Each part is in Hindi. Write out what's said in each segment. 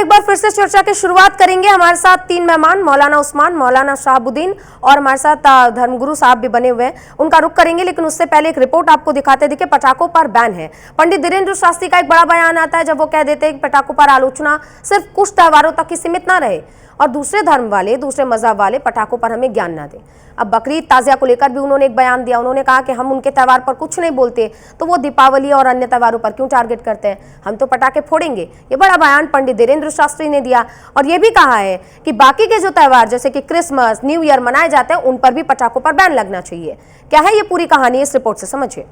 एक बार फिर से चर्चा की शुरुआत करेंगे। हमारे साथ तीन मेहमान मौलाना उस्मान, मौलाना शहाबुद्दीन और हमारे साथ धर्मगुरु साहब भी बने हुए हैं, उनका रुख करेंगे। लेकिन उससे पहले एक रिपोर्ट आपको दिखाते देखिए, पटाखों पर बैन है। पंडित धीरेन्द्र शास्त्री का एक बड़ा बयान आता है जब वो कह देते हैं कि पटाखों पर आलोचना सिर्फ कुछ त्योहारों तक ही सीमित ना रहे और दूसरे धर्म वाले, दूसरे मजहब वाले पटाखों पर हमें ज्ञान ना दें। अब बकरीद ताजिया को लेकर भी उन्होंने एक बयान दिया। उन्होंने कहा कि हम उनके त्यौहार पर कुछ नहीं बोलते तो वो दीपावली और अन्य त्योहारों पर क्यों टारगेट करते हैं, हम तो पटाखे फोड़ेंगे। ये बड़ा बयान पंडित धीरेन्द्र शास्त्री ने दिया और ये भी कहा है कि बाकी के जो त्यौहार जैसे कि क्रिसमस, न्यू ईयर मनाए जाते हैं उन पर भी पटाखों पर बैन लगना चाहिए। क्या है ये पूरी कहानी, इस रिपोर्ट से समझिए।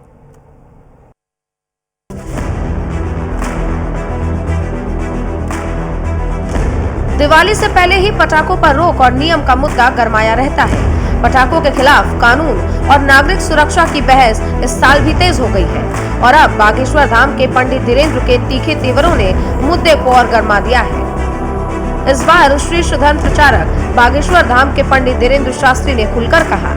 दिवाली से पहले ही पटाखों पर रोक और नियम का मुद्दा गरमाया रहता है। पटाखों के खिलाफ कानून और नागरिक सुरक्षा की बहस इस साल भी तेज हो गई है और अब बागेश्वर धाम के पंडित धीरेन्द्र के तीखे तेवरों ने मुद्दे को और गरमा दिया है। इस बार शीर्ष धर्म प्रचारक बागेश्वर धाम के पंडित धीरेन्द्र शास्त्री ने खुलकर कहा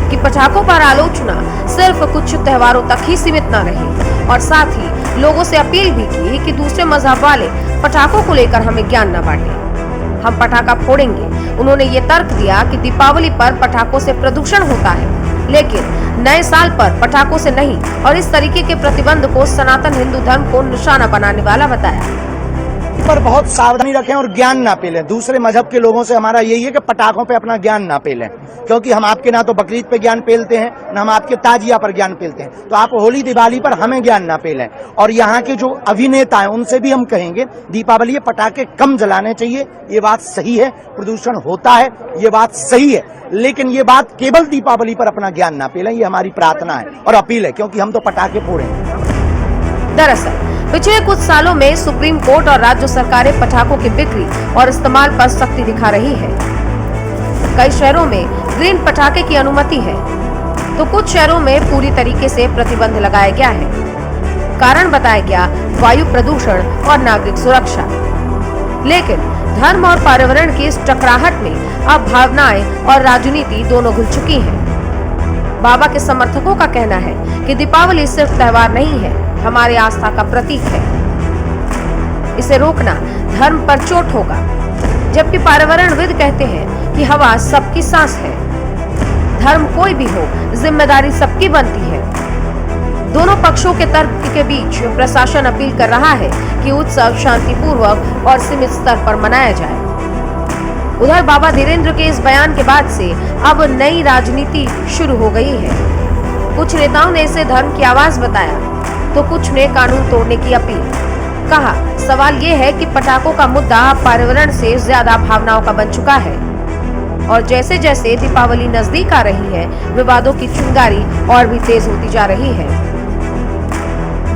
कि पटाखों पर आलोचना सिर्फ कुछ त्योहारों तक ही सीमित न रहे और साथ ही लोगों से अपील भी की कि दूसरे मजहब वाले पटाखों को लेकर हमें ज्ञान न बांटे, हम पटाखा फोड़ेंगे। उन्होंने ये तर्क दिया कि दीपावली पर पटाखों से प्रदूषण होता है लेकिन नए साल पर पटाखों से नहीं और इस तरीके के प्रतिबंध को सनातन हिंदू धर्म को निशाना बनाने वाला बताया। पर बहुत सावधानी रखें और ज्ञान ना पेलें। दूसरे मजहब के लोगों से हमारा यही है कि पटाखों पे अपना ज्ञान ना पेलें, क्योंकि हम आपके ना तो बकरीद पे ज्ञान पेलते हैं ना हम आपके ताजिया पर ज्ञान पेलते हैं, तो आप होली दिवाली पर हमें ज्ञान ना पेलें। और यहाँ के जो अभिनेता हैं उनसे भी हम कहेंगे दीपावली पटाखे कम जलाने चाहिए, ये बात सही है, प्रदूषण होता है, ये बात सही है, लेकिन ये बात केवल दीपावली पर अपना ज्ञान ना पेलें, ये हमारी प्रार्थना है और अपील है, क्योंकि हम तो पटाखे फोड़ेंगे। दरअसल पिछले कुछ सालों में सुप्रीम कोर्ट और राज्य सरकारें पटाखों की बिक्री और इस्तेमाल पर सख्ती दिखा रही है। कई शहरों में ग्रीन पटाखे की अनुमति है तो कुछ शहरों में पूरी तरीके से प्रतिबंध लगाया गया है। कारण बताया गया वायु प्रदूषण और नागरिक सुरक्षा। लेकिन धर्म और पर्यावरण की इस टकराहट में अब भावनाएं और राजनीति दोनों घुल चुकी हैं। बाबा के समर्थकों का कहना है कि दीपावली सिर्फ त्योहार नहीं है, हमारी आस्था का प्रतीक है, इसे रोकना धर्म पर चोट होगा। जबकि पर्यावरणविद कहते हैं कि हवा सबकी सांस है, धर्म कोई भी हो जिम्मेदारी सबकी बनती है। दोनों पक्षों के तर्क के बीच प्रशासन अपील कर रहा है कि उत्सव शांतिपूर्वक और सीमित स्तर पर मनाया जाए। उधर बाबा धीरेन्द्र के इस बयान के बाद से अब नई राजनीति शुरू हो गई है। कुछ नेताओं ने इसे धर्म की आवाज बताया तो कुछ ने कानून तोड़ने की अपील। कहा सवाल ये है कि पटाखों का मुद्दा पर्यावरण से ज्यादा भावनाओं का बन चुका है और जैसे जैसे दीपावली नजदीक आ रही है विवादों की चिंगारी और भी तेज होती जा रही है।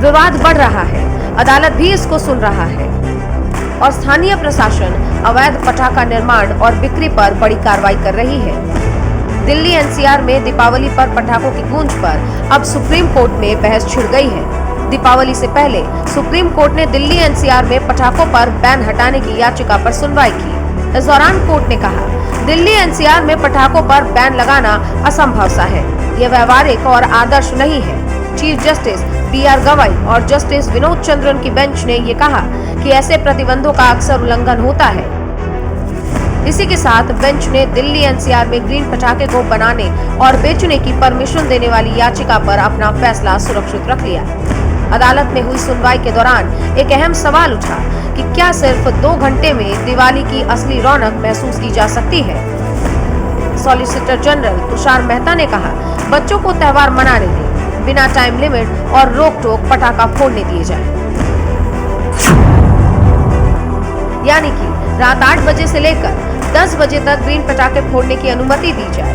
विवाद बढ़ रहा है, अदालत भी इसको सुन रहा है और स्थानीय प्रशासन अवैध पटाखा निर्माण और बिक्री पर बड़ी कार्रवाई कर रही है। दिल्ली एनसीआर में दीपावली पर पटाखों की गूंज पर अब सुप्रीम कोर्ट में बहस छिड़ गई है। दीपावली से पहले सुप्रीम कोर्ट ने दिल्ली एनसीआर में पटाखों पर बैन हटाने की याचिका पर सुनवाई की। इस दौरान कोर्ट ने कहा दिल्ली एनसीआर में पटाखों पर बैन लगाना असंभव सा है, ये व्यवहारिक और आदर्श नहीं है। चीफ जस्टिस BR गवाई और जस्टिस विनोद चंद्रन की बेंच ने ये कहा कि ऐसे प्रतिबंधों का अक्सर उल्लंघन होता है। इसी के साथ बेंच ने दिल्ली एनसीआर में ग्रीन पटाखे को बनाने और बेचने की परमिशन देने वाली याचिका पर अपना फैसला सुरक्षित रख लिया। अदालत में हुई सुनवाई के दौरान एक अहम सवाल उठा कि क्या सिर्फ 2 घंटे में दिवाली की असली रौनक महसूस की जा सकती है। सॉलिसिटर जनरल तुषार मेहता ने कहा बच्चों को त्योहार मनाने दें, बिना टाइम लिमिट और रोक टोक पटाखा फोड़ने दिए जाए, यानी कि रात 8 बजे से लेकर 10 बजे तक ग्रीन पटाखे फोड़ने की अनुमति दी जाए,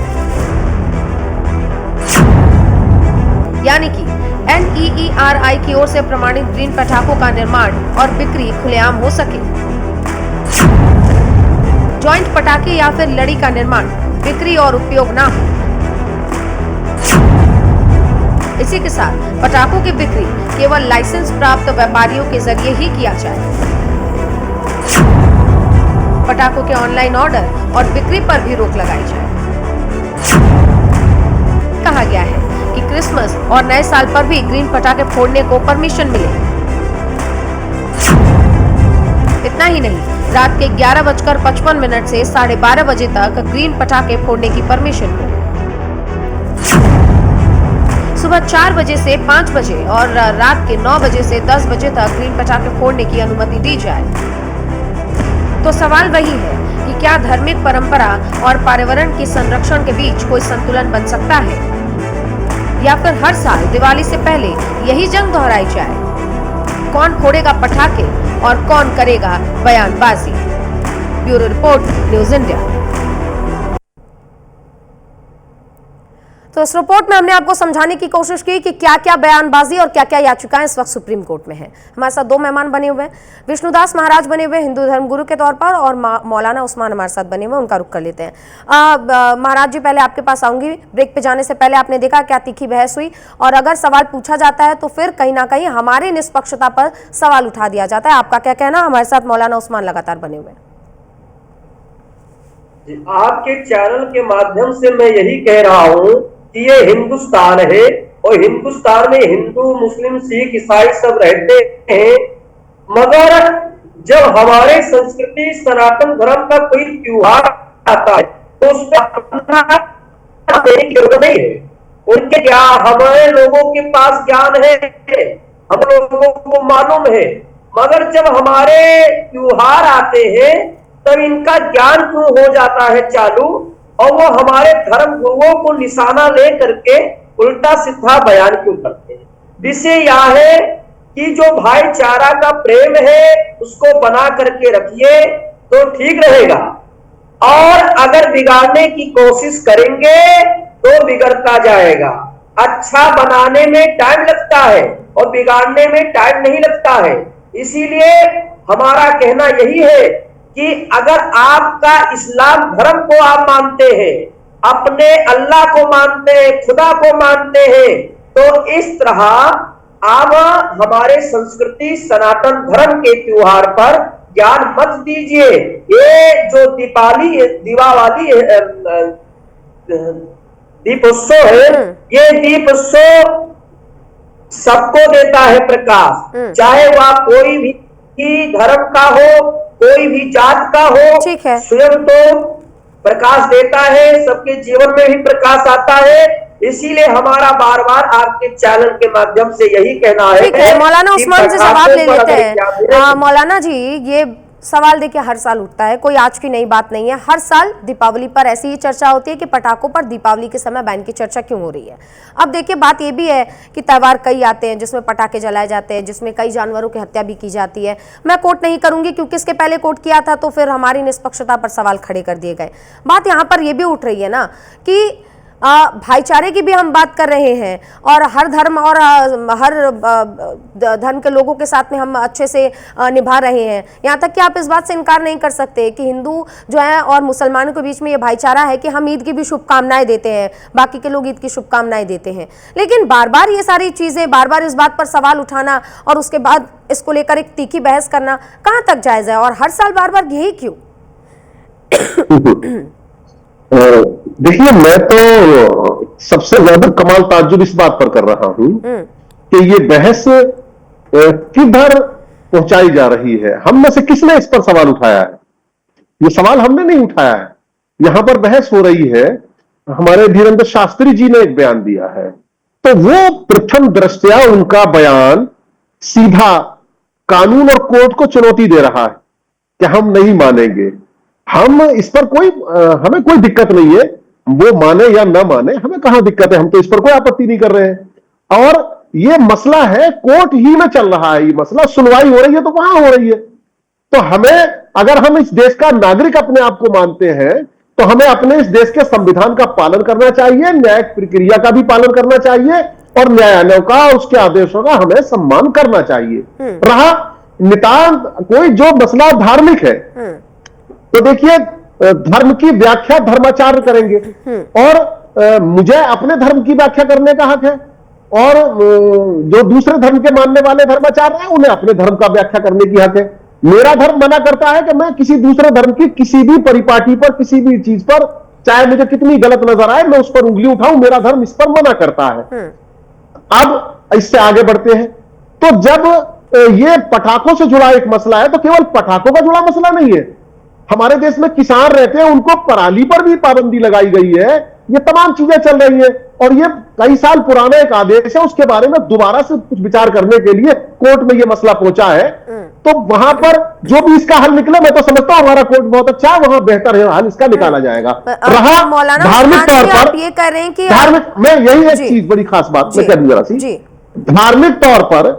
यानी कि NEERI की ओर से प्रमाणित ग्रीन पटाखों का निर्माण और बिक्री खुलेआम हो सके। जॉइंट पटाखे या फिर लड़ी का निर्माण, बिक्री और उपयोग ना हो। इसी के साथ पटाखों की बिक्री केवल लाइसेंस प्राप्त व्यापारियों के जरिए ही किया जाए। पटाखों के ऑनलाइन ऑर्डर और बिक्री पर भी रोक लगाई जाए। कहा गया है कि क्रिसमस और नए साल पर भी ग्रीन पटाखे फोड़ने को परमिशन मिले। इतना ही नहीं, रात के 11:55 से 12:30 बजे तक ग्रीन पटाखे फोड़ने की परमिशन हो। सुबह 4 बजे से 5 बजे और रात के 9 बजे से 10 बजे तक ग्रीन पटाखे फोड़ने की अनुमति दी जाए। तो सवाल वही है कि क्या धार्मिक परंपरा और पर्यावरण के संरक्षण के बीच कोई संतुलन बन सकता है, या फिर हर साल दिवाली से पहले यही जंग दोहराई जाए? कौन फोड़ेगा पटाखे और कौन करेगा बयानबाजी? Bureau report, news India. तो इस रिपोर्ट में हमने आपको समझाने की कोशिश की कि क्या क्या बयानबाजी और क्या क्या याचिकाएं इस वक्त सुप्रीम कोर्ट में हैं। हमारे साथ 2 मेहमान बने हुए हैं, विष्णुदास महाराज बने हुए हिंदू धर्मगुरु के तौर पर, और मौलाना उस्मान हमारे साथ बने हुए, उनका रुख कर लेते हैं। महाराज जी, पहले आपके पास आऊंगी। ब्रेक पे जाने से पहले आपने देखा क्या तीखी बहस हुई, और अगर सवाल पूछा जाता है तो फिर कहीं ना कहीं हमारे निष्पक्षता पर सवाल उठा दिया जाता है। आपका क्या कहना? हमारे साथ मौलाना उस्मान लगातार बने हुए हैं। आपके चैनल के माध्यम से मैं यही कह रहा हूं कि ये हिंदुस्तान है और हिंदुस्तान में हिंदू, मुस्लिम, सिख, ईसाई सब रहते हैं, मगर जब हमारे संस्कृति सनातन धर्म का कोई त्योहार आता है तो उस पर देने की जरूरत नहीं है। उनके क्या हमारे लोगों के पास ज्ञान है, हम लोगों को मालूम है, मगर जब हमारे त्योहार आते हैं तब इनका ज्ञान क्यों हो जाता है चालू, और वो हमारे धर्म गुरुओं को निशाना ले करके उल्टा सीधा बयान क्यों करते हैं? विषय यह है कि जो भाईचारा का प्रेम है उसको बना करके रखिए तो ठीक रहेगा, और अगर बिगाड़ने की कोशिश करेंगे तो बिगड़ता जाएगा। अच्छा बनाने में टाइम लगता है और बिगाड़ने में टाइम नहीं लगता है। इसीलिए हमारा कहना यही है कि अगर आपका इस्लाम धर्म को आप मानते हैं, अपने अल्लाह को मानते हैं, खुदा को मानते हैं, तो इस तरह आप हमारे संस्कृति सनातन धर्म के त्योहार पर ज्ञान मत दीजिए। ये जो दीपावली दीपोत्सव है, ये दीपोत्सव सबको देता है प्रकाश, चाहे वह कोई भी धर्म का हो, कोई भी जात का हो, ठीक है, स्वयं तो प्रकाश देता है, सबके जीवन में भी प्रकाश आता है। इसीलिए हमारा बार बार आपके चैनल के माध्यम से यही कहना है। ठीक है, मौलाना उस्मान से जवाब ले लेते हैं। मौलाना जी, ये सवाल देखिए हर साल उठता है, कोई आज की नई बात नहीं है। हर साल दीपावली पर ऐसी ही चर्चा होती है कि पटाखों पर दीपावली के समय बैन की चर्चा क्यों हो रही है। अब देखिए बात ये भी है कि त्यौहार कई आते हैं जिसमें पटाखे जलाए जाते हैं, जिसमें कई जानवरों की हत्या भी की जाती है। मैं कोट नहीं करूंगी क्योंकि इसके पहले कोट किया था तो फिर हमारी निष्पक्षता पर सवाल खड़े कर दिए गए। बात यहाँ पर यह भी उठ रही है ना कि भाईचारे की भी हम बात कर रहे हैं, और हर धर्म और हर धर्म के लोगों के साथ में हम अच्छे से निभा रहे हैं। यहाँ तक कि आप इस बात से इनकार नहीं कर सकते कि हिंदू जो है और मुसलमानों के बीच में ये भाईचारा है कि हम ईद की भी शुभकामनाएं देते हैं, बाकी के लोग ईद की शुभकामनाएं देते हैं। लेकिन बार बार ये सारी चीज़ें, बार बार इस बात पर सवाल उठाना और उसके बाद इसको लेकर एक तीखी बहस करना कहाँ तक जायज़ है, और हर साल बार बार यही क्यों? देखिए, मैं तो सबसे ज्यादा कमाल ताज्जुब इस बात पर कर रहा हूं कि ये बहस किधर पहुंचाई जा रही है। हम में से किसने इस पर सवाल उठाया है? ये सवाल हमने नहीं उठाया है। यहां पर बहस हो रही है, हमारे धीरेन्द्र शास्त्री जी ने एक बयान दिया है, तो वो प्रथम दृष्टया उनका बयान सीधा कानून और कोर्ट को चुनौती दे रहा है कि हम नहीं मानेंगे। हम इस पर हमें कोई दिक्कत नहीं है, वो माने या ना माने, हमें कहां दिक्कत है, हम तो इस पर कोई आपत्ति नहीं कर रहे हैं। और ये मसला है कोर्ट ही में चल रहा है, ये मसला सुनवाई हो रही है तो वहां हो रही है। तो हमें, अगर हम इस देश का नागरिक अपने आप को मानते हैं तो हमें अपने इस देश के संविधान का पालन करना चाहिए, न्यायिक प्रक्रिया का भी पालन करना चाहिए, और न्यायालयों का, उसके आदेशों का हमें सम्मान करना चाहिए। रहा नितांत कोई जो मसला धार्मिक है, तो देखिए धर्म की व्याख्या धर्माचार्य करेंगे, और मुझे अपने धर्म की व्याख्या करने का हक है, और जो दूसरे धर्म के मानने वाले धर्माचार्य हैं उन्हें अपने धर्म का व्याख्या करने की हक है। मेरा धर्म मना करता है कि मैं किसी दूसरे धर्म की किसी भी परिपाटी पर, किसी भी चीज पर, चाहे मुझे कितनी गलत नजर आए, मैं उस पर उंगली उठाऊं, मेरा धर्म इस पर मना करता है। अब इससे आगे बढ़ते हैं, तो जब ये पटाखों से जुड़ा एक मसला है, तो केवल पटाखों का जुड़ा मसला नहीं है। हमारे देश में किसान रहते हैं, उनको पराली पर भी पाबंदी लगाई गई है। ये तमाम चीजें चल रही है और ये कई साल पुराना एक आदेश है, उसके बारे में दोबारा से कुछ विचार करने के लिए कोर्ट में ये मसला पहुंचा है। तो वहां पर जो भी इसका हल निकले, मैं तो समझता हूं हमारा कोर्ट बहुत अच्छा है, वहां बेहतर है हल इसका निकाला जाएगा। रहा मौलाना धार्मिक तौर पर, ये कह रहे हैं कि धार्मिक, मैं यही एक चीज बड़ी खास बात मैं कर जरा सी, धार्मिक तौर पर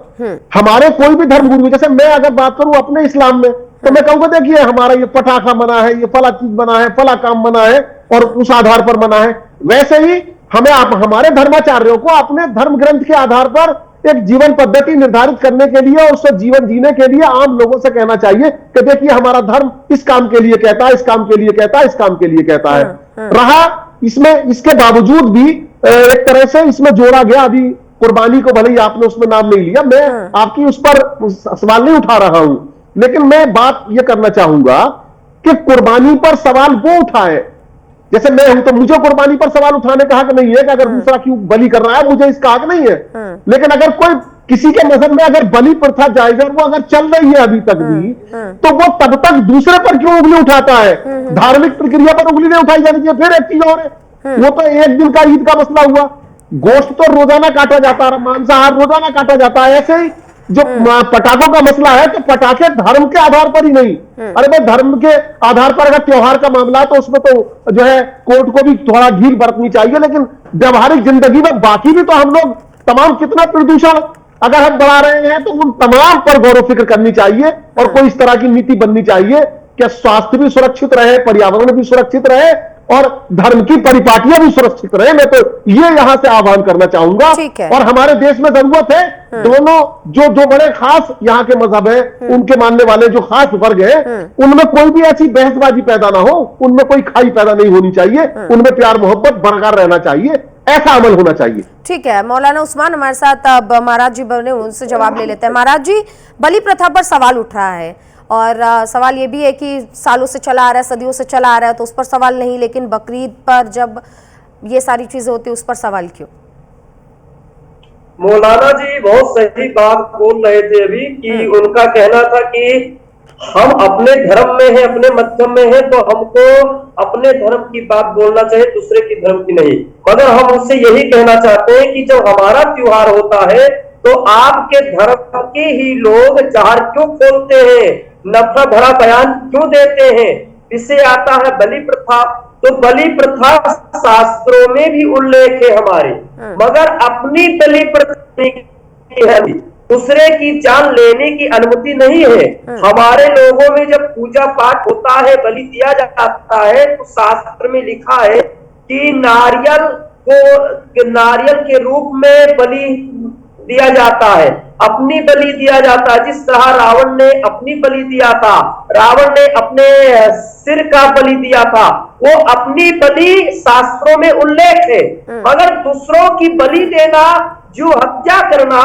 हमारे कोई भी धर्म गुरु, जैसे मैं अगर बात करूं अपने इस्लाम में, तो मैं कहूंगा देखिए हमारा ये पटाखा मना है, ये फला चीज बना है, फला काम मना है और उस आधार पर मना है। वैसे ही हमें हमारे धर्माचार्यों को अपने धर्म ग्रंथ के आधार पर एक जीवन पद्धति निर्धारित करने के लिए और उससे जीवन जीने के लिए आम लोगों से कहना चाहिए कि देखिए हमारा धर्म इस काम के लिए कहता है, इस काम के लिए कहता है, इस काम के लिए कहता है। रहा इसमें, इसके बावजूद भी एक तरह से इसमें जोड़ा गया, अभी कुर्बानी को भले ही आपने उसमें नाम नहीं लिया, मैं आपकी उस पर सवाल नहीं उठा रहा हूं, लेकिन मैं बात यह करना चाहूंगा कि कुर्बानी पर सवाल वो उठाए, जैसे मैं हूं तो मुझे कुर्बानी पर सवाल उठाने का हक नहीं है कि अगर दूसरा क्यों बलि कर रहा है, मुझे इसका हक नहीं है। लेकिन अगर कोई किसी के मजहब में अगर बलि प्रथा जायज है, वो अगर चल रही है अभी तक भी, तो वो तब तक दूसरे पर क्यों उंगली उठाता है? धार्मिक प्रक्रिया पर उंगली नहीं उठाई जानी चाहिए। फिर एक चीज और है, वो तो एक दिन का ईद का मसला हुआ, गोश्त तो रोजाना काटा जाता है, मांसाहार रोजाना काटा जाता है। ऐसे ही जो पटाखों का मसला है, तो पटाखे धर्म के आधार पर ही नहीं, अरे भाई धर्म के आधार पर अगर त्योहार का मामला है तो उसमें तो जो है कोर्ट को भी थोड़ा ढील बरतनी चाहिए, लेकिन व्यवहारिक जिंदगी में बाकी भी तो हम लोग तमाम कितना प्रदूषण अगर हम बढ़ा रहे हैं, तो उन तमाम पर गौर फिक्र करनी चाहिए और कोई इस तरह की नीति बननी चाहिए कि स्वास्थ्य भी सुरक्षित रहे, पर्यावरण भी सुरक्षित रहे और धर्म की परिपाटियां भी सुरक्षित रहे। मैं तो ये यहां से आह्वान करना चाहूंगा। और हमारे देश में जरूरत है दोनों, जो बड़े खास यहाँ के मजहब है, उनके मानने वाले जो खास वर्ग है, उनमें कोई भी ऐसी बहसबाजी पैदा ना हो, उनमें कोई खाई पैदा नहीं होनी चाहिए, उनमें प्यार मोहब्बत बरकरार रहना चाहिए, ऐसा अमल होना चाहिए। ठीक है, मौलाना उस्मान हमारे साथ अब महाराज जी बने, उनसे जवाब ले लेते हैं। महाराज जी, बलि प्रथा पर सवाल उठ रहा है और सवाल ये भी है कि सालों से चला आ रहा है, सदियों से चला आ रहा है, तो उस पर सवाल नहीं, लेकिन बकरीद पर जब ये सारी चीजें होती है उस पर सवाल क्यों? मौलाना जी बहुत सही बात बोल रहे थे अभी कि उनका कहना था कि हम अपने धर्म में हैं, अपने मध्यम में हैं, तो हमको अपने धर्म की बात बोलना चाहिए, दूसरे की धर्म की नहीं। मगर हम उनसे यही कहना चाहते हैं कि जब हमारा त्योहार होता है तो आपके धर्म के ही लोग जहर क्यों खोलते हैं, नफरत भरा बयान क्यों देते हैं? इससे आता है बलि प्रथा। तो बलि प्रथा शास्त्रों में भी उल्लेख है हमारे, मगर अपनी बलि प्रथा है, दूसरे की जान लेने की अनुमति नहीं है। हमारे लोगों में जब पूजा पाठ होता है, बलि दिया जाता है, तो शास्त्र में लिखा है कि नारियल के रूप में बलि दिया जाता है, अपनी बलि दिया जाता है। जिस तरह रावण ने अपनी बलि दिया था, रावण ने अपने सिर का बलि दिया था, वो अपनी बलि शास्त्रों में उल्लेख है। मगर दूसरों की बलि देना, जो हत्या करना,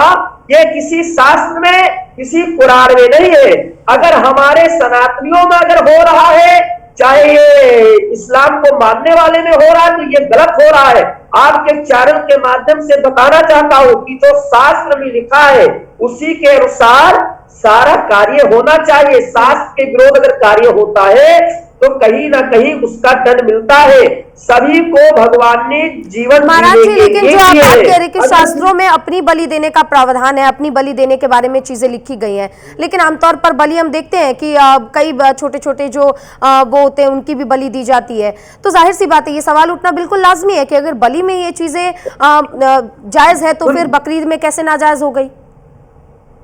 ये किसी शास्त्र में, किसी पुराण में नहीं है। अगर हमारे सनातनियों में अगर हो रहा है, चाहे ये इस्लाम को मानने वाले में हो रहा है, तो ये गलत हो रहा है। आपके चैनल के माध्यम से बताना चाहता हूं कि जो शास्त्र में लिखा है उसी के अनुसार सारा कार्य होना चाहिए। शास्त्र के विरोध अगर कार्य होता है तो कहीं ना कहीं उसका दंड मिलता है। सभी को भगवान ने जीवन महाराज जी, लेकिन जो आप बात कह रहे हैं कि शास्त्रों में अपनी बलि देने का प्रावधान है, अपनी बलि देने के बारे में चीजें लिखी गई हैं, लेकिन आमतौर पर बलि हम देखते हैं कि कई छोटे छोटे जो वो होते हैं उनकी भी बलि दी जाती है। तो जाहिर सी बात है, ये सवाल उठना बिल्कुल लाजमी है कि अगर बलि में ये चीजें जायज है तो फिर बकरीद में कैसे नाजायज हो गई?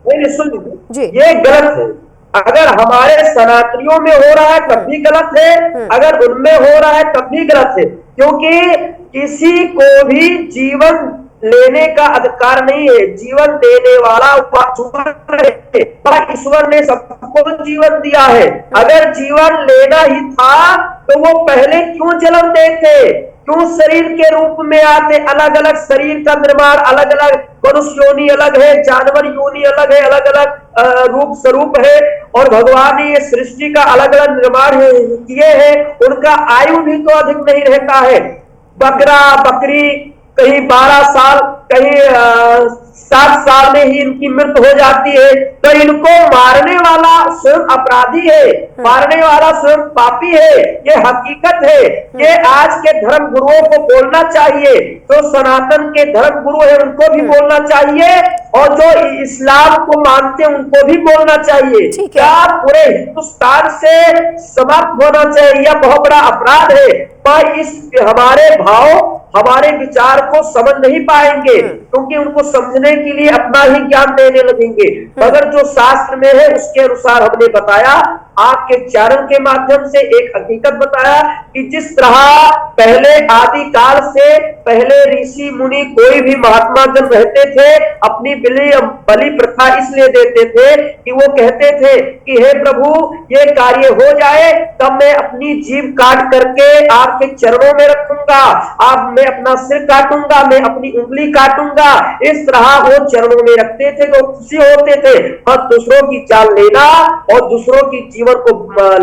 जी, ये गलत है। अगर हमारे सनातनियों में हो रहा है तब भी गलत है, अगर उनमें हो रहा है तब भी गलत है, क्योंकि किसी को भी जीवन लेने का अधिकार नहीं है। जीवन देने वाला ईश्वर ने सबको जीवन दिया है। अगर जीवन लेना ही था तो वो पहले क्यों जन्म देते, क्यों शरीर के रूप में आते? अलग अलग शरीर का निर्माण, अलग अलग मनुष्य योनि अलग है, जानवर योनि अलग है, अलग अलग रूप स्वरूप है, और भगवान ने ये सृष्टि का अलग अलग निर्माण किए हैं। उनका आयु भी तो अधिक नहीं रहता है। बकरा बकरी कहीं 12 साल, कहीं 7 साल में ही इनकी मृत्यु हो जाती है। तो इनको मारने वाला स्वयं अपराधी है, मारने वाला स्वयं पापी है, ये हकीकत है। ये आज के धर्म गुरुओं को बोलना चाहिए, जो सनातन के धर्म गुरु है उनको भी बोलना चाहिए, और जो इस्लाम को मानते हैं उनको भी बोलना चाहिए। क्या पूरे हिंदुस्तान से समाप्त होना चाहिए, यह बहुत बड़ा अपराध है। पर इस हमारे भाव हमारे विचार को समझ नहीं पाएंगे, क्योंकि उनको समझने के लिए अपना ही ज्ञान देने लगेंगे। मगर जो शास्त्र में है उसके अनुसार हमने बताया, आपके चरण के माध्यम से एक हकीकत बताया कि जिस तरह पहले आदि काल से पहले ऋषि मुनि कोई भी महात्मा जन रहते थे, अपनी बलि प्रथा इसलिए देते थे कि वो कहते थे कि हे प्रभु ये कार्य हो जाए तब मैं अपनी जीभ काट करके आपके चरणों में रखूंगा, आप मैं अपना सिर काटूंगा, मैं अपनी उंगली काटूंगा। इस तरह वो चरणों में रखते थे तो खुशी होते थे। और दूसरों की चाल लेना और दूसरों की जीवन को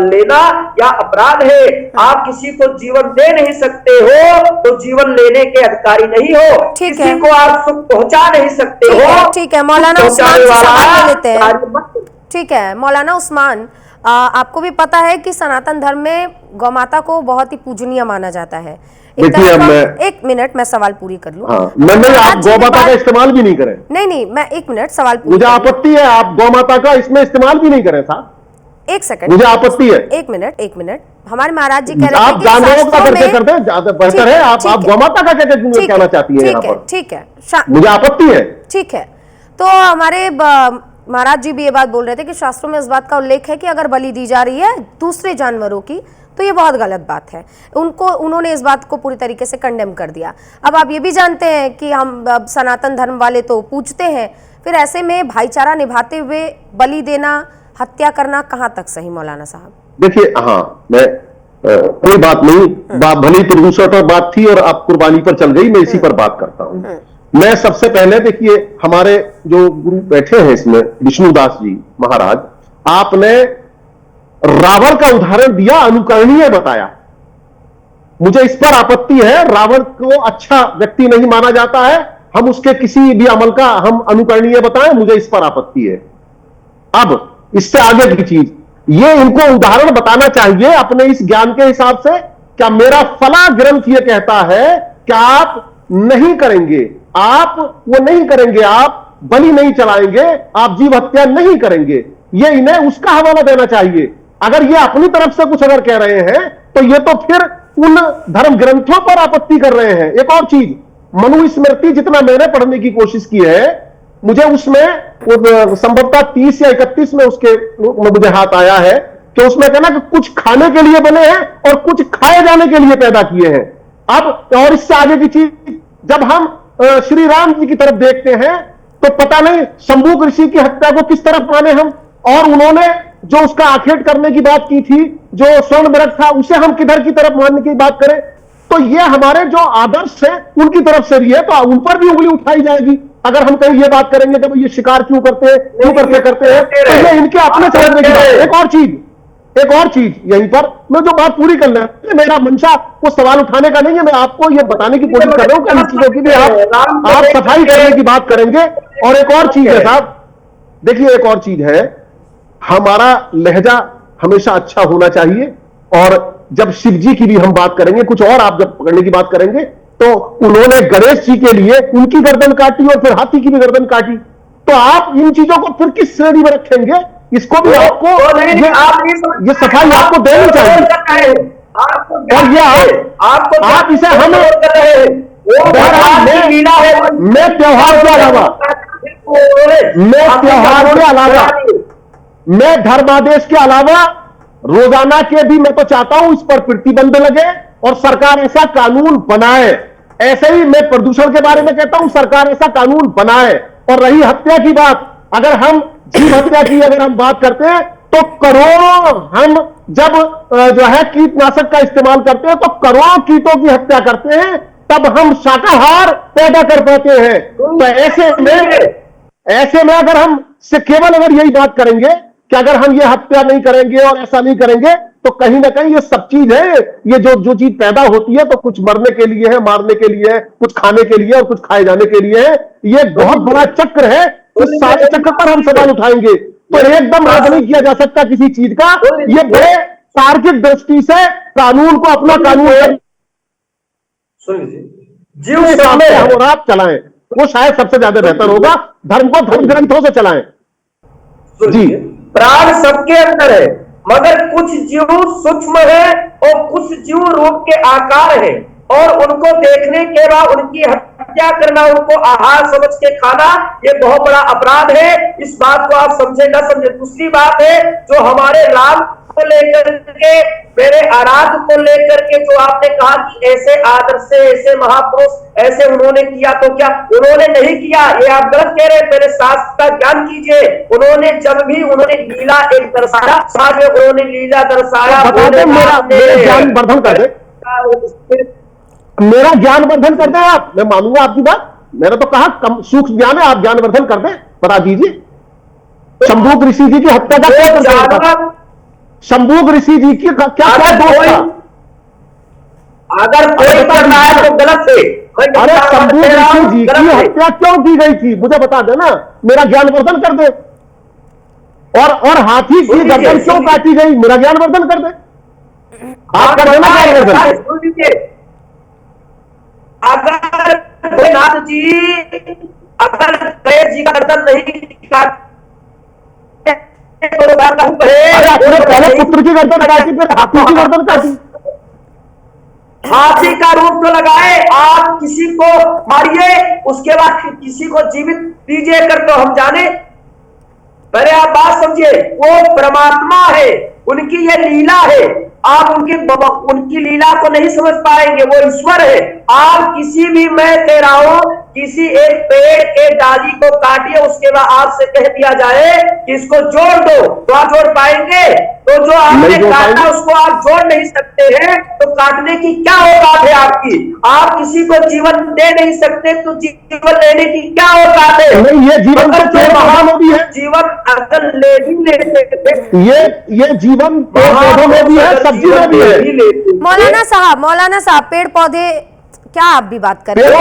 लेना या अपराध है। आप किसी को जीवन दे नहीं सकते हो तो जीवन लेने के अधिकारी नहीं हो, किसी को आप सुख पहुंचा नहीं सकते हो। ठीक है मौलाना उस्मान से सवाल ले लेते हैं। ठीक है मौलाना उस्मान, आपको भी पता है कि सनातन धर्म में गौमाता को बहुत ही पूजनीय माना जाता है। एक मिनट मैं सवाल पूरी कर लूं। नहीं, आप गौमाता का इस्तेमाल भी नहीं करें। नहीं मैं एक मिनट सवाल मुझे आपत्ति है, आप गौमाता का इसमें इस्तेमाल भी नहीं करें साहब। एक सेकंड, मुझे आपत्ति है। एक मिनट हमारे महाराज जी कह रहे हैं आप जानवरों का करते ज्यादा बेहतर है, आप गौमाता का कहना चाहती है यहाँ पर। ठीक है मुझे आपत्ति है। ठीक है, तो हमारे महाराज जी भी ये बात बोल रहे थे कि शास्त्रों में इस बात का उल्लेख है कि अगर बलि दी जा रही है दूसरे जानवरों की तो ये बहुत गलत बात है। उन्होंने इस बात को पूरी तरीके से कंडेम कर दिया। अब आप ये भी जानते हैं कि हम सनातन धर्म वाले तो पूजते हैं, फिर ऐसे में भाईचारा निभाते हुए बलि देना, हत्या करना कहाँ तक सही मौलाना साहब? देखिए, हाँ मैं कोई बात नहीं, भली प्रदूषण पर बात थी और आप कुर्बानी पर चल गई, मैं इसी पर बात करता हूं। मैं सबसे पहले देखिए, हमारे जो गुरु बैठे हैं इसमें, विष्णुदास जी महाराज, आपने रावण का उदाहरण दिया, अनुकरणीय बताया। मुझे इस पर आपत्ति है, रावण को अच्छा व्यक्ति नहीं माना जाता है, हम उसके किसी भी अमल का हम अनुकरणीय बताएं, मुझे इस पर आपत्ति है। अब इससे आगे की चीज, ये इनको उदाहरण बताना चाहिए अपने इस ज्ञान के हिसाब से। क्या मेरा फला ग्रंथ ये कहता है कि आप नहीं करेंगे, आप वो नहीं करेंगे, आप बलि नहीं चलाएंगे, आप जीव हत्या नहीं करेंगे, ये इन्हें उसका हवाला देना चाहिए। अगर ये अपनी तरफ से कुछ अगर कह रहे हैं तो ये तो फिर उन धर्म ग्रंथों पर आपत्ति कर रहे हैं। एक और चीज, मनुस्मृति जितना मैंने पढ़ने की कोशिश की है, मुझे उसमें संभवतः 30 या 31 में उसके मुझे हाथ आया है कि उसमें कहना कि कुछ खाने के लिए बने हैं और कुछ खाए जाने के लिए पैदा किए हैं। अब और इससे आगे की चीज, जब हम श्री राम जी की तरफ देखते हैं तो पता नहीं शंभू ऋषि की हत्या को किस तरफ माने हम, और उन्होंने जो उसका आखेट करने की बात की थी, जो स्वर्ण मृग था, उसे हम किधर की तरफ मानने की बात करें, तो ये हमारे जो आदर्श है उनकी तरफ से भी है, तो उन पर भी उंगली उठाई जाएगी। अगर हम कहीं ये बात करेंगे कि ये शिकार क्यों करते हैं, क्यों करते हैं, तो ये इनके अपने समझने की बात है। एक और चीज यहीं पर मैं जो बात पूरी करना है, मेरा मंशा वो सवाल उठाने का नहीं है, मैं आपको ये बताने की कोशिश कर रहा हूं कि इन चीजों की भी आप सफाई करने की बात करेंगे। और एक और चीज है साहब, देखिए एक और चीज है, हमारा लहजा हमेशा अच्छा होना चाहिए। और जब शिव जी की भी हम बात करेंगे, कुछ और आप जब पकड़ने की बात करेंगे, तो उन्होंने गणेश जी के लिए उनकी गर्दन काटी और फिर हाथी की भी गर्दन काटी, तो आप इन चीजों को फिर किस श्रेणी में रखेंगे? इसको भी आपको ये सफाई आपको देनी चाहिए। और ये आप इसे हमें मैं त्योहार के अलावा मैं धर्मादेश के अलावा रोजाना के भी मैं तो चाहता हूं इस पर प्रतिबंध लगे और सरकार ऐसा कानून बनाए। ऐसे ही मैं प्रदूषण के बारे में कहता हूं, सरकार ऐसा कानून बनाए। और रही हत्या की बात, अगर हम जीव हत्या की अगर हम बात करते हैं तो करोड़ों, हम जब जो है कीटनाशक का इस्तेमाल करते हैं तो करोड़ों कीटों की हत्या करते हैं, तब हम शाकाहार पैदा कर पाते हैं। तो ऐसे में अगर हम से केवल अगर यही बात करेंगे कि अगर हम ये हत्या नहीं करेंगे और ऐसा नहीं करेंगे तो कहीं ना कहीं ये सब चीज है, ये जो चीज पैदा होती है तो कुछ मरने के लिए है, मारने के लिए है, कुछ खाने के लिए और कुछ खाए जाने के लिए है। ये बहुत बड़ा चक्र है। इस सारे चक्र पर हम सवाल उठाएंगे तो एकदम रद्द नहीं किया जा सकता किसी चीज का। ये बड़े तार्किक दृष्टि से कानून को अपना कानून सुन लीजिए, हम और आप चलाएं, वो शायद सबसे ज्यादा बेहतर होगा। धर्म को धर्म ग्रंथों से चलाएं। जी, प्राण सबके अंदर है, मगर कुछ जीव सूक्ष्म है और कुछ जीव रूप के आकार है, और उनको देखने के बाद उनकी हत्या करना, उनको आहार समझ के खाना, ये बहुत बड़ा अपराध है। इस बात को आप समझे ना समझे। दूसरी बात है, जो हमारे राम को लेकर के, मेरे आराध्य को लेकर के जो आपने कहा कि ऐसे आदर्श से, ऐसे महापुरुष ऐसे उन्होंने किया, तो क्या उन्होंने नहीं किया? ये आप गलत कह रहे हैं। पहले शास्त्र का ज्ञान कीजिए। उन्होंने जब भी उन्होंने लीला एक दर्शाया, साथ में उन्होंने लीला दर्शाया, मेरा ज्ञान वर्धन कर दे, मेरा ज्ञान वर्धन कर दे आप, मैं मानूंगा आपकी बात। मैंने तो कहा कम सूक्ष्म ज्ञान है, आप ज्ञान वर्धन कर दे, बता दीजिए। शंभुक ऋषि जी की हत्या का क्या था? शंभुक ऋषि जी की क्या क्या दोष था? अगर कोई कर रहा है तो गलत है। अरे शंभुक ऋषि जी की हत्या क्यों की गई थी, मुझे बता देना, मेरा ज्ञान वर्धन कर दे। और हाथी की गर्दन क्यों काटी गई, मेरा ज्ञान वर्धन कर दे। आप कर देना ज्ञान वर्धन। अगर भोलेनाथ जी, अगर गणेश जी का गर्दन नहीं काटे तो अपने पहले पुत्र की गर्दन काटी, फिर हाथी की गर्दन काटी। हाथी का रूप तो लगाए, आप किसी को मारिए, उसके बाद किसी को जीवित दीजिए कर, तो हम जाने। पहले आप बात समझिए, वो परमात्मा है, उनकी ये लीला है। आप उनकी लीला को नहीं समझ पाएंगे, वो ईश्वर है। आप किसी भी, मैं कह रहा हूं, किसी एक पेड़ के डाली को काटिए, उसके बाद आपसे कह दिया जाए कि इसको जोड़ दो, तो आप जोड़ पाएंगे? तो जो आपने काटा उसको आप जोड़ नहीं सकते हैं, तो काटने की क्या औकात है आपकी? आप किसी को जीवन दे नहीं सकते, तो जीवन लेने की क्या औकात है? नहीं, ये जीवन तो पौधों में भी है। जीवन अगर ले भी लेते, ये जीवन पौधों में भी है, सब्जी में भी है। मौलाना साहब, पेड़ पौधे क्या आप भी बात कर रहे हैं?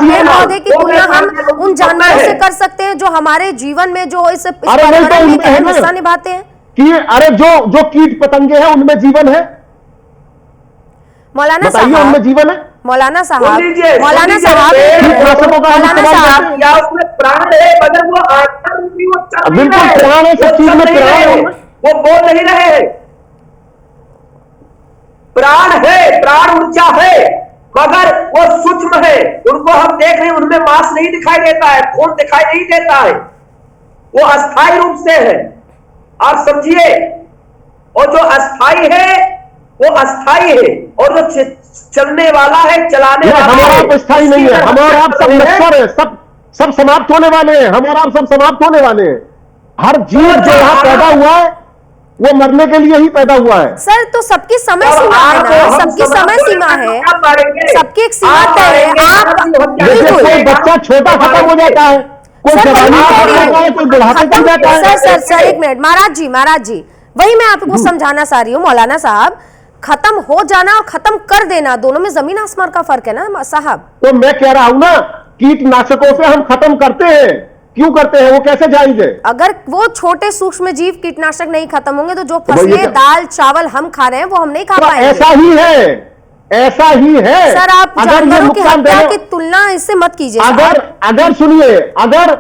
पेड़ पौधे की तुलना हम उन जानवरों से कर सकते हैं जो हमारे जीवन में जो इस पर्यावरण में अहम हिस्सा निभाते हैं। कि अरे जो कीट पतंगे हैं उनमें जीवन है, मौलाना साहब, उनमें जीवन है। मौलाना साहब, या उसमें प्राण है, मगर वो आत्मा बिल्कुल प्राण है, सब चीज में प्राण है, वो बोल नहीं रहे हैं। प्राण है, प्राण ऊंचा है, मगर वो सूक्ष्म है, उनको हम देख रहे हैं, उनमें मांस नहीं दिखाई देता है, खून दिखाई नहीं देता है, वो अस्थायी रूप से है, आप समझिए। और जो अस्थायी है वो अस्थायी है, और जो चलने वाला है, चलाने वाला हमारा आप अस्थायी नहीं है, हमारा आप सब नश्वर है, सब समाप्त होने वाले हैं, हमारा आप सब समाप्त होने वाले हैं। हर जीव जो यहाँ पैदा हुआ है वो मरने के लिए ही पैदा हुआ है। सर, तो सबकी समय सीमा है ना, सबकी समय सीमा है, सबकी एक सीमा तय है। आप कोई बच्चा छोटा खत्म हो जाता है, कोई जवानी खत्म होता है, कोई बुढ़ापे में जाता है। सर एक मिनट, महाराज जी, वही मैं आपको समझाना चाह रही हूँ। मौलाना साहब, खत्म हो जाना और खत्म कर देना, दोनों में जमीन आसमान का फर्क है ना साहब। तो मैं कह रहा हूं ना, कीटनाशकों से हम खत्म करते हैं, क्यों करते हैं, वो कैसे जायज है? अगर वो छोटे सूक्ष्म जीव कीटनाशक नहीं खत्म होंगे तो जो फसलें, दाल चावल हम खा रहे हैं वो हम नहीं खा पाएंगे। ऐसा ही है। सर, आप जानवरों की हत्या की तुलना इससे मत कीजिए। अगर सुनिए, अगर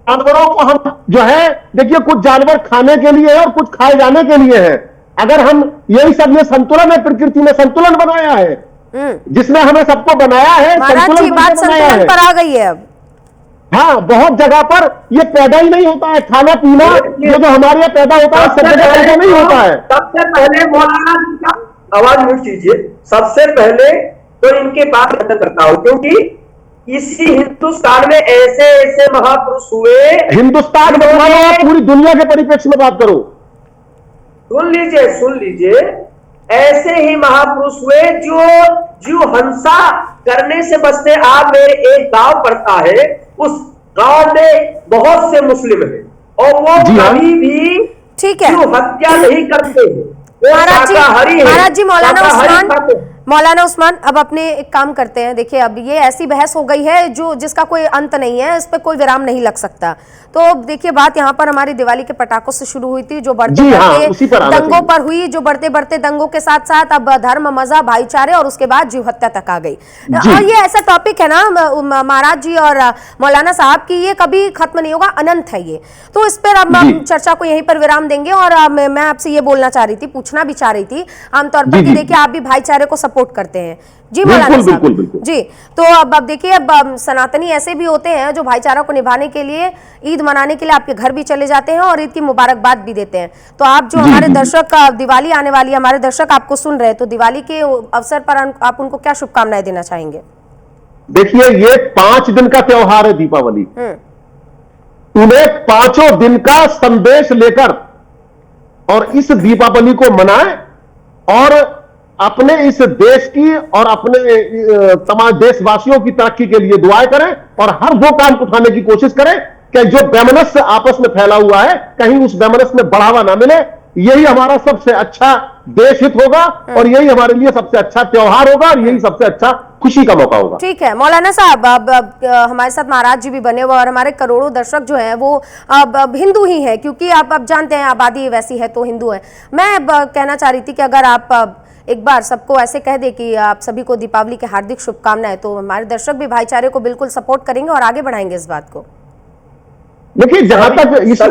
जानवरों को हम जो है, देखिए कुछ जानवर खाने के लिए है और कुछ खाए जाने के लिए है। अगर हम यही सब, ये संतुलन है, प्रकृति ने संतुलन बनाया है, जिसने हमें सबको बनाया है, महाराज जी, बात संतुलन पर आ गई है अब। हाँ, बहुत जगह पर ये पैदा ही नहीं होता है, खाना पीना ये जो हमारे यहाँ पैदा होता है, सब जगह पैदा नहीं होता है। सबसे पहले मौलाना, आवाज म्यूट कीजिए। सबसे पहले तो इनके बात खत्म करता हूं, क्योंकि इसी हिंदुस्तान में ऐसे महापुरुष हुए। हिंदुस्तान में पूरी दुनिया के परिप्रेक्ष्य में बात करो। सुन लीजिए, ऐसे ही महापुरुष हुए जो हिंसा करने से बचते। आप मेरे एक गांव पड़ता है, उस गांव में बहुत से मुस्लिम हैं, और वो जी हाँ। कभी भी ठीक है क्यों हत्या नहीं करते, वो महाराज शाकाहारी जी, है, महाराज जी, शाकाहारी खाते हैं। मौलाना उस्मान, अब अपने एक काम करते हैं। देखिए, अब ये ऐसी बहस हो गई है जो जिसका कोई अंत नहीं है, इस पे कोई विराम नहीं लग सकता। तो देखिए, बात यहाँ पर हमारी दिवाली के पटाखों से शुरू हुई थी, जो बढ़ते बढ़ते दंगों पर हुई, जो बढ़ते बढ़ते दंगों के साथ साथ अब धर्म, मजहब, भाईचारे और उसके बाद जीव हत्या तक आ गई। और ये ऐसा टॉपिक है ना महाराज जी और मौलाना साहब की, ये कभी खत्म नहीं होगा, अनंत है ये। तो इस पर अब हम चर्चा को यहीं पर विराम देंगे। और मैं आपसे ये बोलना चाह रही थी, पूछना भी चाह रही थी आमतौर पर कि देखिए, आप भी भाईचारे को सपोर्ट करते हैं जी मौलाना साहब जी। तो अब देखिए, अब सनातनी ऐसे भी होते हैं जो भाईचारा को निभाने के लिए, ईद मनाने के लिए आपके घर भी चले जाते हैं और ईद की मुबारकबाद भी देते हैं। तो आप जो हमारे दर्शक, दिवाली आने वाली है, हमारे दर्शक आपको सुन रहे हैं, तो दिवाली के अवसर पर आप उनको क्या शुभकामनाएं देना चाहेंगे? देखिए, ये 5 दिन का त्योहार है दीपावली। उन्हें 5 दिन का संदेश लेकर और इस दीपावली को मनाएं और अपने इस देश की और अपने तमाम देशवासियों की तरक्की के लिए दुआएं करें और हर वो काम उठाने की कोशिश करें कि जो वैमनस्य आपस में फैला हुआ है, कहीं उस वैमनस्य में बढ़ावा ना मिले। यही हमारा सबसे अच्छा देश हित होगा और यही हमारे लिए सबसे अच्छा त्योहार होगा और यही सबसे अच्छा खुशी का मौका होगा। ठीक है मौलाना साहब, अब हमारे साथ महाराज जी भी बने हुए और हमारे करोड़ों दर्शक जो हैं वो अब हिंदू ही हैं, क्योंकि आप जानते हैं आबादी वैसी है तो हिंदू है। मैं कहना चाह रही थी कि अगर आप एक बार सबको ऐसे कह दे कि आप सभी को दीपावली की हार्दिक शुभकामनाएं, तो हमारे दर्शक भी भाईचारे को बिल्कुल सपोर्ट करेंगे और आगे बढ़ाएंगे इस बात को। देखिए, जहां तक इस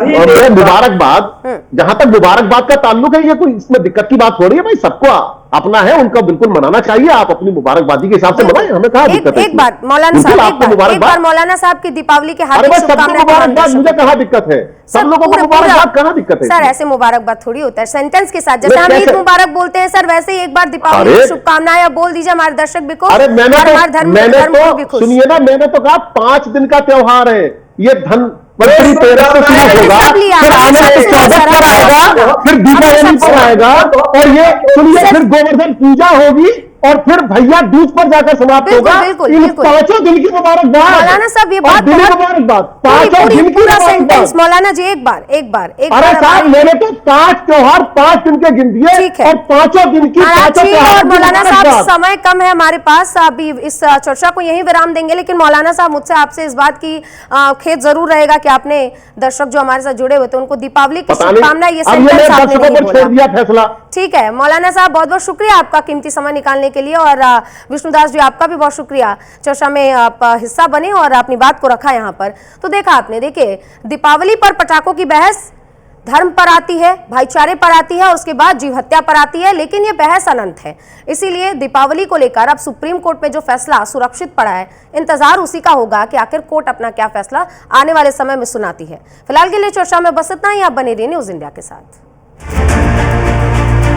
मुबारकबाद का ताल्लुक है, ये कोई इसमें दिक्कत की बात हो रही है? भाई, सबको अपना है, उनका बिल्कुल मनाना चाहिए। आप अपनी मुबारकबादी के हिसाब से मनाएं, हमें कहा दिक्कत है? एक बार मौलाना साहब, एक बार मौलाना साहब की दीपावली के हार्दिक शुभकामनाएं। मुबारकबाद मुझे कहा दिक्कत है? सब लोगों को मुबारकबाद कहा दिक्कत है? सर, ऐसे मुबारकबाद थोड़ी होता है, सेंटेंस के साथ, जैसे हम ईद मुबारक बोलते हैं सर, वैसे ही एक बार दीपावली की शुभकामनाएं आप बोल दीजिए हमारे दर्शक भी को। अरे मैंने तो सुनिए ना, मैंने तो कहा 5 दिन का त्योहार है ये। धनवंतरी 13 से शुरू होगा, फिर आने वाले 14 पर आएगा, फिर दीपावली पर आएगा और ये सुनिए, फिर गोवर्धन पूजा होगी और फिर भैया दूज पर जाकर समाप्त होगा। इन 5 दिन की मुबारकबाद मौलाना साहब, ये बात मुबारकबाद 5 दिन की सेंटेंस। मौलाना जी एक बार अरे साहब, मैंने तो 5 त्योहार 5 दिन के गिन दिए और 5 दिन की 5 त्योहार। मौलाना साहब, समय कम है हमारे पास, अभी इस चर्चा को यहीं विराम देंगे, लेकिन मौलाना साहब मुझसे आपसे इस बात की खेद जरूर रहेगा कि आपने दर्शक जो हमारे साथ जुड़े हुए थे उनको दीपावली की शुभकामनाएं, ये सेंटेंस आपने नहीं बोला। फैसला ठीक है मौलाना साहब, बहुत बहुत शुक्रिया आपका कीमती समय निकालने के लिए। और विष्णुदास जी, आपका भी बहुत शुक्रिया, चर्चा में आप हिस्सा बने और अपनी बात को रखा यहाँ पर। तो देखा आपने, देखिए, दीपावली पर पटाखों की बहस धर्म पर आती है, भाईचारे पर आती है और उसके बाद जीव हत्या पर आती है, लेकिन ये बहस अनंत है। इसीलिए दीपावली को लेकर अब सुप्रीम कोर्ट में जो फैसला सुरक्षित पड़ा है, इंतजार उसी का होगा कि आखिर कोर्ट अपना क्या फैसला आने वाले समय में सुनाती है। फिलहाल के लिए चर्चा में बस इतना ही। आप बने रहिए न्यूज़ इंडिया के साथ।